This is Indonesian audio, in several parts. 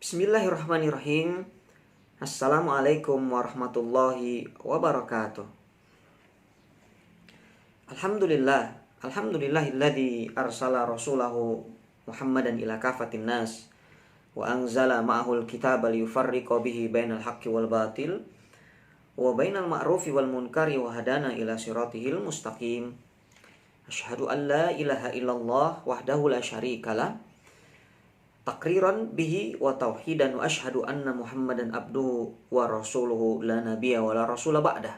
Bismillahirrahmanirrahim. Assalamualaikum warahmatullahi wabarakatuh. Alhamdulillahilladzi arsala rasulahu Muhammadan ila kafatin nas wa anzala ma'ahul kitaba liyufarriqa bihi bainal haqqi wal batil wa bainal ma'rufi wal munkari wa hadana ila siratihil mustaqim. Asyhadu an la ilaha illallah wahdahu la syarikalah takriran bihi wa tauhidan wa asyhadu anna Muhammadan abduhu wa rasuluhu la nabiyya wa la rasula ba'dah.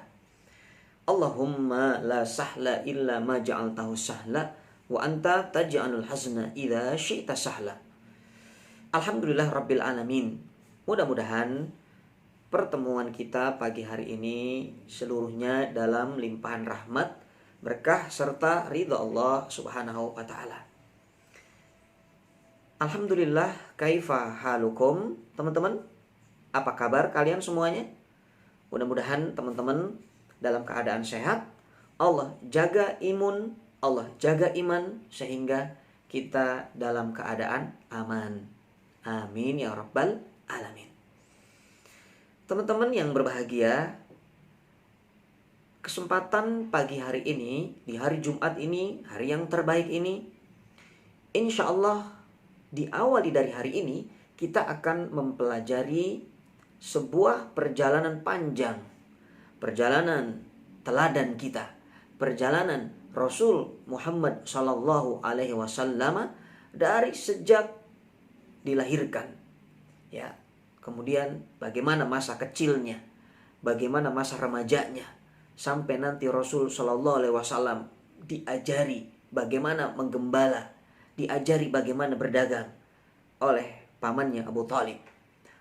Allahumma la sahla illa ma ja'altahu sahla wa anta taj'alul hazna idza syi'ta sahla. Alhamdulillah rabbil alamin. Mudah-mudahan pertemuan kita pagi hari ini seluruhnya dalam limpahan rahmat, berkah serta ridha Allah Subhanahu wa taala. Alhamdulillah, kaifa halukum teman-teman? Apa kabar kalian semuanya? Mudah-mudahan teman-teman dalam keadaan sehat. Allah jaga imun, Allah jaga iman sehingga kita dalam keadaan aman. Amin ya rabbal alamin. Teman-teman yang berbahagia, kesempatan pagi hari ini, di hari Jumat ini, hari yang terbaik ini, insya Allah diawali dari hari ini, kita akan mempelajari sebuah perjalanan panjang. Perjalanan teladan kita. Perjalanan Rasul Muhammad Sallallahu Alaihi Wasallam dari sejak dilahirkan. Ya, kemudian bagaimana masa kecilnya, bagaimana masa remajanya, sampai nanti Rasul Sallallahu Alaihi Wasallam diajari bagaimana menggembala, diajari bagaimana berdagang oleh pamannya Abu Thalib,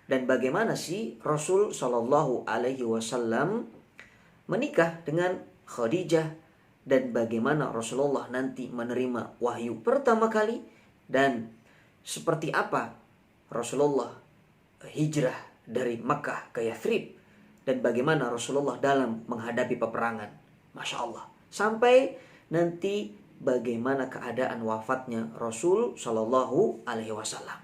dan bagaimana sih Rasul Shallallahu Alaihi Wasallam menikah dengan Khadijah, dan bagaimana Rasulullah nanti menerima wahyu pertama kali, dan seperti apa Rasulullah hijrah dari Makkah ke Yathrib, dan bagaimana Rasulullah dalam menghadapi peperangan. Masya Allah. Sampai nanti bagaimana keadaan wafatnya Rasul Shallallahu Alaihi Wasallam.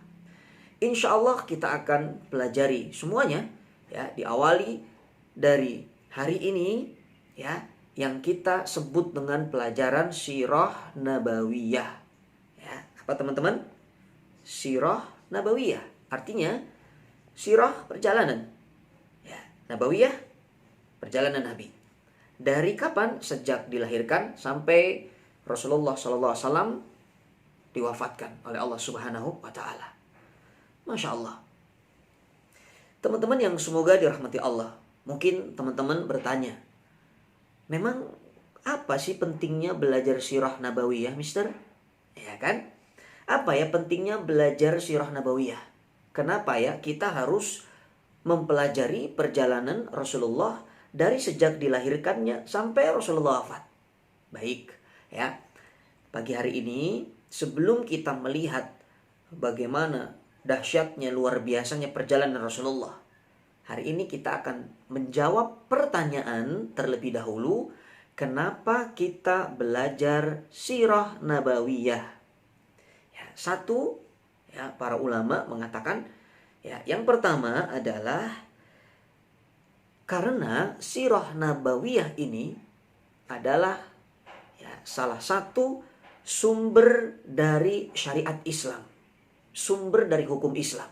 Insya Allah kita akan pelajari semuanya, ya, diawali dari hari ini, ya, yang kita sebut dengan pelajaran Sirah Nabawiyah. Ya, apa teman-teman? Sirah Nabawiyah artinya sirah perjalanan, ya, Nabawiyah perjalanan Nabi. Dari kapan? Sejak dilahirkan sampai Rasulullah SAW diwafatkan oleh Allah Subhanahu wa taala. Masya Allah. Teman-teman yang semoga dirahmati Allah, mungkin teman-teman bertanya, memang apa sih pentingnya belajar sirah nabawiyah, Mister? Ya kan? Apa ya pentingnya belajar sirah nabawiyah? Kenapa ya kita harus mempelajari perjalanan Rasulullah dari sejak dilahirkannya sampai Rasulullah wafat? Baik. Ya, pagi hari ini sebelum kita melihat bagaimana dahsyatnya, luar biasanya perjalanan Rasulullah, hari ini kita akan menjawab pertanyaan terlebih dahulu, kenapa kita belajar sirah nabawiyah? Ya, satu, ya, para ulama mengatakan, ya, yang pertama adalah karena sirah nabawiyah ini adalah salah satu sumber dari syariat Islam, sumber dari hukum Islam.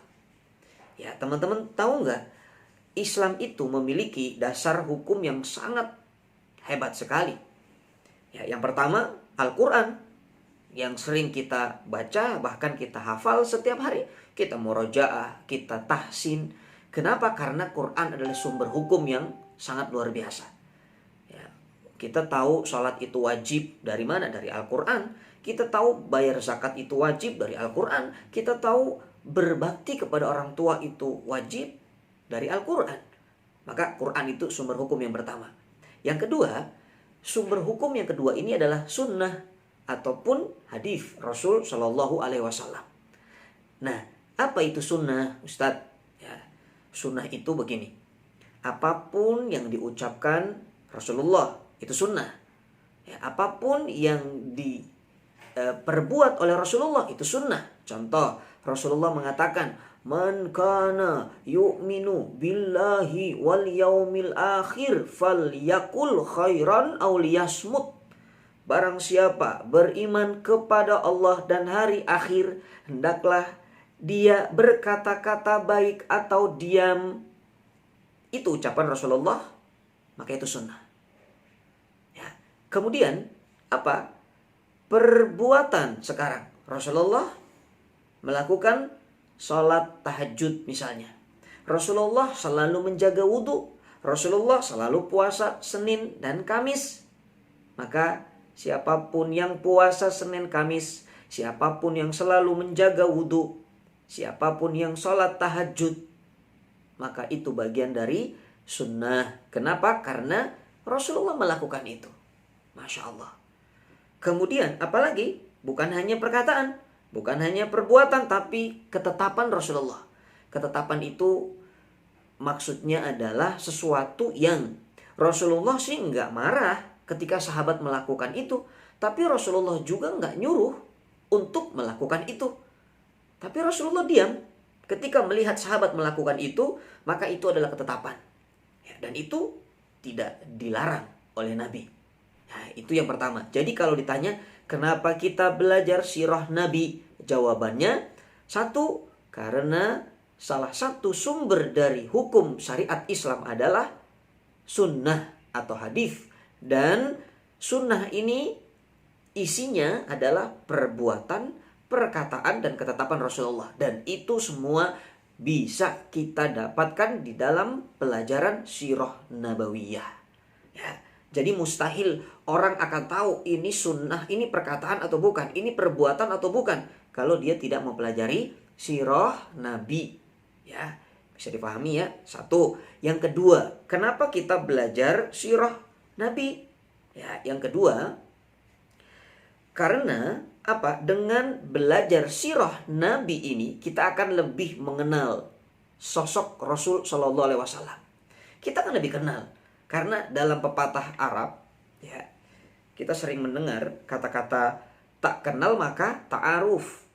Ya, teman-teman tahu nggak? Islam itu memiliki dasar hukum yang sangat hebat sekali. Ya, yang pertama Al-Quran, yang sering kita baca, bahkan kita hafal setiap hari. Kita murojaah, kita tahsin. Kenapa? Karena Quran adalah sumber hukum yang sangat luar biasa. Kita tahu sholat itu wajib dari mana? Dari Al-Quran. Kita tahu bayar zakat itu wajib dari Al-Quran. Kita tahu berbakti kepada orang tua itu wajib dari Al-Quran. Maka Quran itu sumber hukum yang pertama. Yang kedua, sumber hukum yang kedua ini adalah sunnah ataupun hadis Rasul Shallallahu Alaihi Wasallam. Nah, apa itu sunnah, Ustadz? Ya, sunnah itu begini. Apapun yang diucapkan Rasulullah itu sunnah. Ya, apapun yang diperbuat oleh Rasulullah itu sunnah. Contoh, Rasulullah mengatakan, Man kana yu'minu billahi wal yaumil akhir falyakul khairan aw liyasmut. Barang siapa beriman kepada Allah dan hari akhir, hendaklah dia berkata-kata baik atau diam. Itu ucapan Rasulullah, maka itu sunnah. Ya. Kemudian apa? Perbuatan sekarang. Rasulullah melakukan sholat tahajud misalnya. Rasulullah selalu menjaga wudhu. Rasulullah selalu puasa Senin dan Kamis. Maka siapapun yang puasa Senin Kamis, siapapun yang selalu menjaga wudhu, siapapun yang sholat tahajud, maka itu bagian dari sunnah. Kenapa? Karena Rasulullah melakukan itu. Masya Allah. Kemudian apalagi? Bukan hanya perkataan, bukan hanya perbuatan, tapi ketetapan Rasulullah. Ketetapan itu maksudnya adalah sesuatu yang Rasulullah sih nggak marah ketika sahabat melakukan itu. Tapi Rasulullah juga nggak nyuruh untuk melakukan itu. Tapi Rasulullah diam. Ketika melihat sahabat melakukan itu, maka itu adalah ketetapan. Ya, dan itu tidak dilarang oleh Nabi. Nah, itu yang pertama. Jadi kalau ditanya, kenapa kita belajar sirah Nabi? Jawabannya, satu, karena salah satu sumber dari hukum syariat Islam adalah sunnah atau hadis. Dan sunnah ini isinya adalah perbuatan, perkataan, dan ketetapan Rasulullah. Dan itu semua bisa kita dapatkan di dalam pelajaran sirah nabawiyah. Ya. Jadi mustahil orang akan tahu ini sunnah, ini perkataan atau bukan, ini perbuatan atau bukan, kalau dia tidak mempelajari sirah Nabi. Ya, bisa dipahami ya. Satu. Yang kedua, kenapa kita belajar sirah Nabi? Ya, yang kedua, karena apa? Dengan belajar sirah Nabi ini, kita akan lebih mengenal sosok Rasul Shallallahu Alaihi Wasallam. Kita akan lebih kenal. Karena dalam pepatah Arab, ya, kita sering mendengar kata-kata tak kenal maka ta'aruf.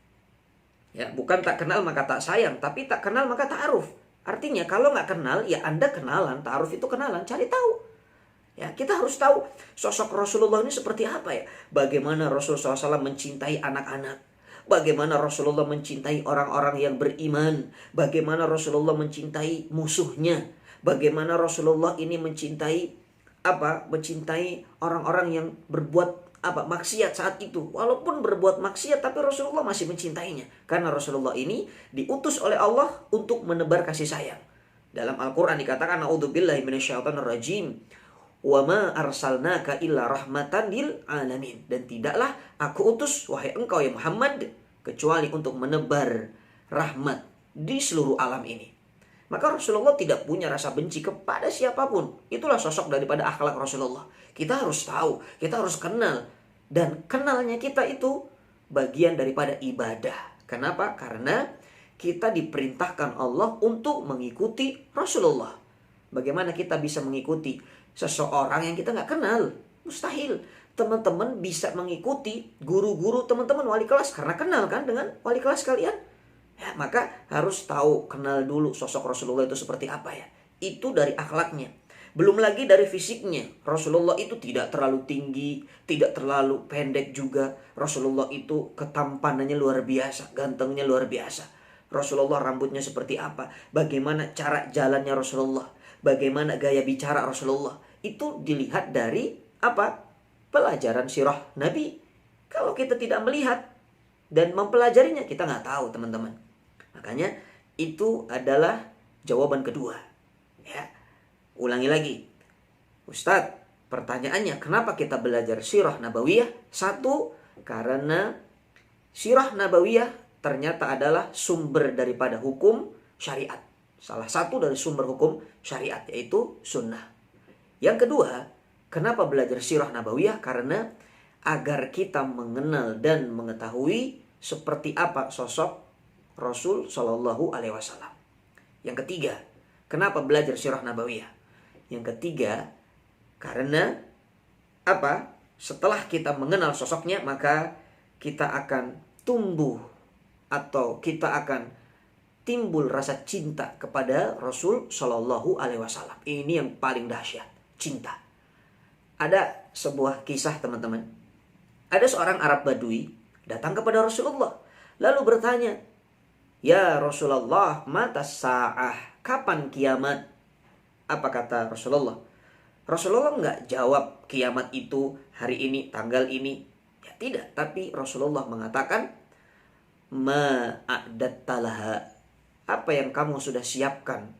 Ya, bukan tak kenal maka tak sayang, tapi tak kenal maka ta'aruf. Artinya kalau nggak kenal, ya Anda kenalan. Ta'aruf itu kenalan, cari tahu. Ya, kita harus tahu sosok Rasulullah ini seperti apa ya. Bagaimana Rasulullah SAW mencintai anak-anak. Bagaimana Rasulullah mencintai orang-orang yang beriman. Bagaimana Rasulullah mencintai musuhnya. Bagaimana Rasulullah ini mencintai orang-orang yang berbuat maksiat saat itu. Walaupun berbuat maksiat, tapi Rasulullah masih mencintainya. Karena Rasulullah ini diutus oleh Allah untuk menebar kasih sayang. Dalam Al-Quran dikatakan, A'udzubillahi minasyaitonirrajim. Wa ma arsalnaka illa rahmatan lil alamin. Dan tidaklah aku utus wahai engkau ya Muhammad kecuali untuk menebar rahmat di seluruh alam ini. Maka Rasulullah tidak punya rasa benci kepada siapapun. Itulah sosok daripada akhlak Rasulullah. Kita harus tahu, kita harus kenal. Dan kenalnya kita itu bagian daripada ibadah. Kenapa? Karena kita diperintahkan Allah untuk mengikuti Rasulullah. Bagaimana kita bisa mengikuti seseorang yang kita nggak kenal? Mustahil. Teman-teman bisa mengikuti guru-guru teman-teman wali kelas karena kenal kan dengan wali kelas kalian. Ya, maka harus tahu, kenal dulu sosok Rasulullah itu seperti apa ya. Itu dari akhlaknya. Belum lagi dari fisiknya. Rasulullah itu tidak terlalu tinggi, tidak terlalu pendek juga. Rasulullah itu ketampanannya luar biasa, gantengnya luar biasa. Rasulullah rambutnya seperti apa, bagaimana cara jalannya Rasulullah, bagaimana gaya bicara Rasulullah. Itu dilihat dari pelajaran sirah Nabi. Kalau kita tidak melihat dan mempelajarinya, kita nggak tahu teman-teman. Makanya itu adalah jawaban kedua. Ya, ulangi lagi. Ustadz, pertanyaannya kenapa kita belajar sirah nabawiyah? Satu, karena sirah nabawiyah ternyata adalah sumber daripada hukum syariat. Salah satu dari sumber hukum syariat, yaitu sunnah. Yang kedua, kenapa belajar sirah nabawiyah? Karena agar kita mengenal dan mengetahui seperti apa sosok Rasul Shallallahu Alaihi Wasallam. Yang ketiga, kenapa belajar sirah nabawiyah? Yang ketiga, karena setelah kita mengenal sosoknya, maka kita akan tumbuh atau kita akan timbul rasa cinta kepada Rasul Shallallahu Alaihi Wasallam. Ini yang paling dahsyat, cinta. Ada sebuah kisah teman-teman. Ada seorang Arab Badui datang kepada Rasulullah, lalu bertanya, "Ya Rasulullah, mata sa'ah? Kapan kiamat?" Apa kata Rasulullah? Rasulullah nggak jawab kiamat itu hari ini, tanggal ini. Ya tidak, tapi Rasulullah mengatakan, "Ma'adattalaha." Apa yang kamu sudah siapkan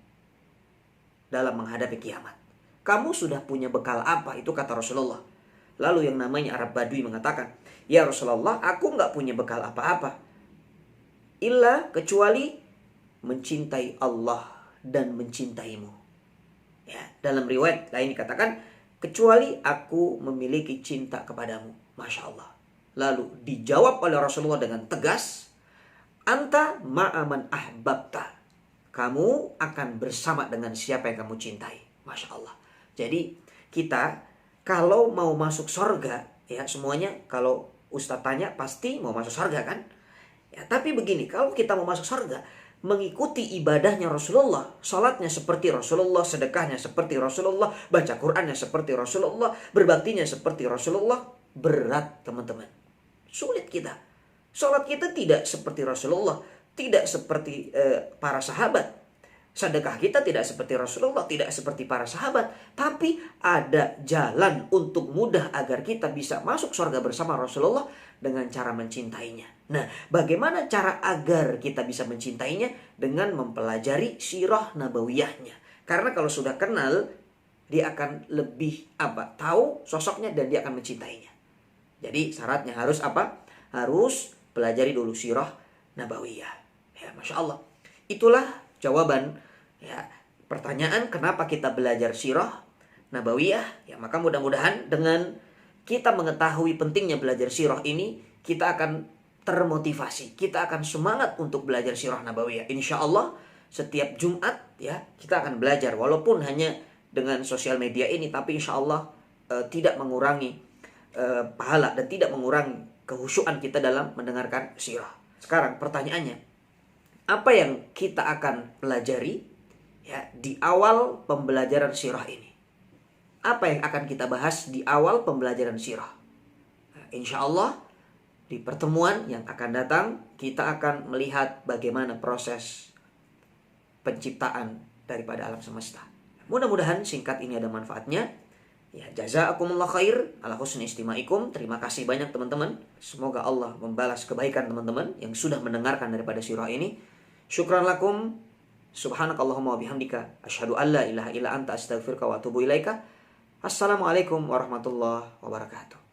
dalam menghadapi kiamat? Kamu sudah punya bekal apa? Itu kata Rasulullah. Lalu yang namanya Arab Badui mengatakan, "Ya Rasulullah, aku nggak punya bekal apa-apa. Kecuali mencintai Allah dan mencintaimu." Ya, dalam riwayat lain dikatakan, "Kecuali aku memiliki cinta kepadamu." Masya Allah. Lalu dijawab oleh Rasulullah dengan tegas, "Anta ma'aman ahbabta." Kamu akan bersama dengan siapa yang kamu cintai. Masya Allah. Jadi kita kalau mau masuk surga, ya semuanya kalau Ustadz tanya pasti mau masuk surga kan? Ya, tapi begini, kalau kita mau masuk surga, mengikuti ibadahnya Rasulullah, salatnya seperti Rasulullah, sedekahnya seperti Rasulullah, baca Qur'annya seperti Rasulullah, berbaktinya seperti Rasulullah, berat teman-teman. Sulit kita. Salat kita tidak seperti Rasulullah, tidak seperti para sahabat. Sedekah kita tidak seperti Rasulullah, tidak seperti para sahabat. Tapi ada jalan untuk mudah agar kita bisa masuk surga bersama Rasulullah dengan cara mencintainya. Nah, bagaimana cara agar kita bisa mencintainya? Dengan mempelajari sirah nabawiyahnya. Karena kalau sudah kenal, dia akan lebih tahu sosoknya dan dia akan mencintainya. Jadi syaratnya harus apa? Harus pelajari dulu sirah nabawiyah. Ya, Masya Allah. Itulah jawaban ya pertanyaan kenapa kita belajar sirah nabawiyah. Ya, maka mudah-mudahan dengan kita mengetahui pentingnya belajar sirah ini, kita akan termotivasi, kita akan semangat untuk belajar sirah nabawiyah. Insya Allah setiap Jumat ya kita akan belajar, walaupun hanya dengan sosial media ini, tapi insya Allah tidak mengurangi pahala dan tidak mengurangi kehusyuan kita dalam mendengarkan sirah. Sekarang pertanyaannya, apa yang kita akan pelajari ya di awal pembelajaran sirah ini? Apa yang akan kita bahas di awal pembelajaran sirah? Nah, insya Allah di pertemuan yang akan datang kita akan melihat bagaimana proses penciptaan daripada alam semesta. Mudah-mudahan singkat ini ada manfaatnya. Ya, jazakumullah khair ala husni istimaikum. Terima kasih banyak teman-teman. Semoga Allah membalas kebaikan teman-teman yang sudah mendengarkan daripada sirah ini. Syukran lakum. Subhanakallahumma wa bihamdika asyhadu an la ilaha illa anta astaghfiruka wa atubu ilaika. Assalamualaikum warahmatullahi wabarakatuh.